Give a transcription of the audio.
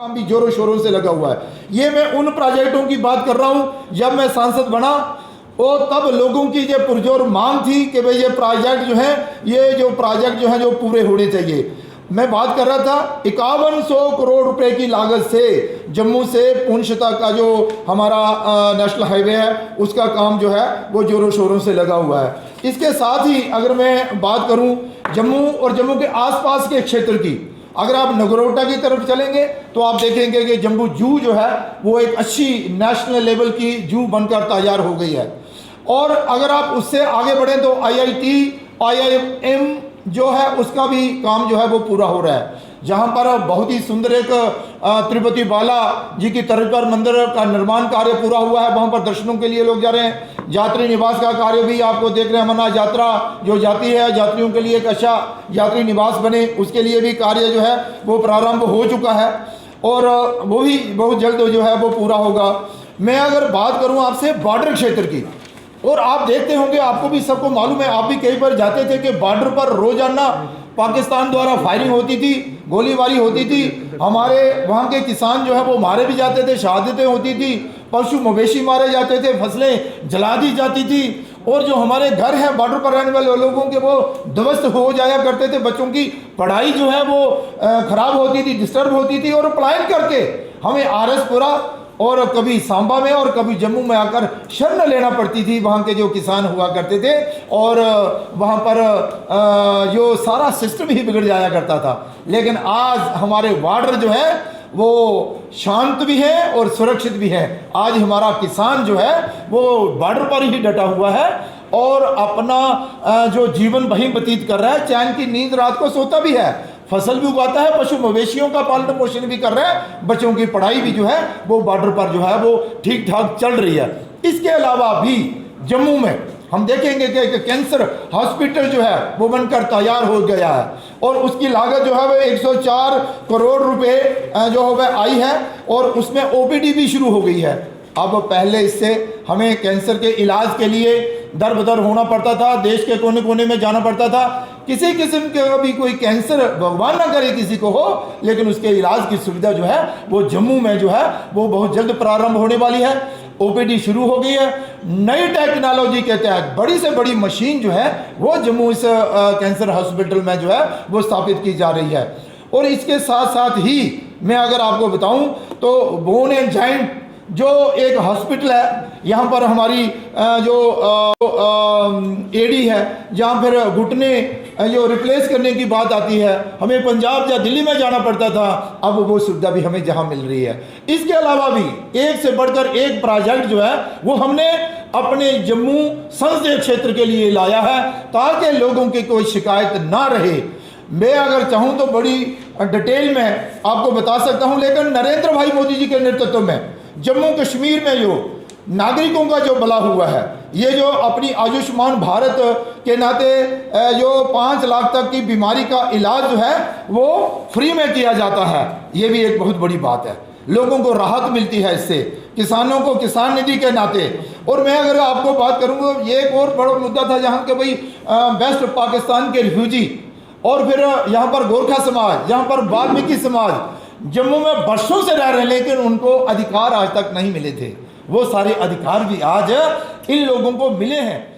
काम भी जोरों शोरों से लगा हुआ है। ये मैं उन प्रोजेक्टों की बात कर रहा हूँ, जब मैं सांसद बना और तब लोगों की ये पुरजोर मांग थी कि भाई ये प्रोजेक्ट जो है जो पूरे होने चाहिए। मैं बात कर रहा था 5100 करोड़ रुपए की लागत से जम्मू से पुंछ तक का जो हमारा नेशनल हाईवे है उसका काम जो है वो जोरों शोरों से लगा हुआ है। इसके साथ ही अगर मैं बात करूं जम्मू और जम्मू के आसपास के क्षेत्र की, अगर आप नगरोटा की तरफ चलेंगे तो आप देखेंगे कि जम्बू जू जो है वो एक अच्छी नेशनल लेवल की जू बनकर तैयार हो गई है। और अगर आप उससे आगे बढ़ें तो IIM जो है उसका भी काम जो है वो पूरा हो रहा है, जहां पर बहुत ही सुंदर एक तिरुपति बाला जी की तर्ज पर मंदिर का निर्माण कार्य पूरा हुआ है। वहां पर दर्शनों के लिए लोग जा रहे हैं। यात्री निवास का कार्य भी आपको देख रहे हैं, अमरनाथ यात्रा जो जाती है यात्रियों के लिए एक अच्छा यात्री निवास बने, उसके लिए भी कार्य जो है वो प्रारंभ हो चुका है और वो भी बहुत जल्द जो है वो पूरा होगा। मैं अगर बात करूं आपसे बॉर्डर क्षेत्र की, और आप देखते होंगे, आपको भी सबको मालूम है, आप भी कई बार जाते थे कि बॉर्डर पर रोजाना पाकिस्तान द्वारा फायरिंग होती थी, गोलीबारी होती थी। हमारे वहाँ के किसान जो है वो मारे भी जाते थे, शहादतें होती थी, पशु मवेशी मारे जाते थे, फसलें जला दी जाती थी और जो हमारे घर हैं बॉर्डर पर रहने वाले लोगों के वो ध्वस्त हो जाया करते थे। बच्चों की पढ़ाई जो है वो खराब होती थी, डिस्टर्ब होती थी और पलायन करके हमें RSपुरा और कभी सांबा में और कभी जम्मू में आकर शरण लेना पड़ती थी। वहाँ के जो किसान हुआ करते थे और वहाँ पर जो सारा सिस्टम ही बिगड़ जाया करता था। लेकिन आज हमारे बॉर्डर जो है वो शांत भी है और सुरक्षित भी है। आज हमारा किसान जो है वो बॉर्डर पर ही डटा हुआ है और अपना जो जीवन वहीं व्यतीत कर रहा है, चैन की नींद रात को सोता भी है, फसल भी उगाता है, पशु मवेशियों का पालन पोषण भी कर रहा है, बच्चों की पढ़ाई भी जो है वो बॉर्डर पर जो है वो ठीक ठाक चल रही है। इसके अलावा भी जम्मू में हम देखेंगे कि कैंसर हॉस्पिटल जो है वो बनकर तैयार हो गया है और उसकी लागत जो है वो 104 करोड़ रुपए जो है आई है और उसमें OPD भी शुरू हो गई है। अब पहले इससे हमें कैंसर के इलाज के लिए दर बदर होना पड़ता था, देश के कोने कोने में जाना पड़ता था। किसी किस्म का भी कोई कैंसर भगवान ना करे किसी को हो, लेकिन उसके इलाज की सुविधा जो है वो जम्मू में जो है वो बहुत जल्द प्रारंभ होने वाली है। OPD शुरू हो गई है। नई टेक्नोलॉजी के तहत बड़ी से बड़ी मशीन जो है वो जम्मू इस कैंसर हॉस्पिटल में जो है वो स्थापित की जा रही है। और इसके साथ साथ ही मैं अगर आपको बताऊं तो बोन एंड जॉइंट जो एक हॉस्पिटल है, यहाँ पर हमारी जो AD है, जहाँ फिर घुटने जो रिप्लेस करने की बात आती है, हमें पंजाब या दिल्ली में जाना पड़ता था, अब वो सुविधा भी हमें जहाँ मिल रही है। इसके अलावा भी एक से बढ़कर एक प्रोजेक्ट जो है वो हमने अपने जम्मू संसदीय क्षेत्र के लिए लाया है ताकि लोगों की कोई शिकायत ना रहे। मैं अगर चाहूँ तो बड़ी डिटेल में आपको बता सकता हूँ, लेकिन नरेंद्र भाई मोदी जी के नेतृत्व में जम्मू कश्मीर में जो नागरिकों का जो भला हुआ है, ये जो अपनी आयुष्मान भारत के नाते जो 5 लाख तक की बीमारी का इलाज जो है वो फ्री में किया जाता है, ये भी एक बहुत बड़ी बात है। लोगों को राहत मिलती है इससे, किसानों को किसान निधि के नाते। और मैं अगर आपको बात करूँगा, ये एक और बड़ा मुद्दा था जहाँ के भाई वेस्ट पाकिस्तान के रिफ्यूजी और फिर यहाँ पर गोरखा समाज, यहाँ पर वाल्मीकि समाज जम्मू में बरसों से रह रहे हैं, लेकिन उनको अधिकार आज तक नहीं मिले थे। वो सारे अधिकार भी आज इन लोगों को मिले हैं।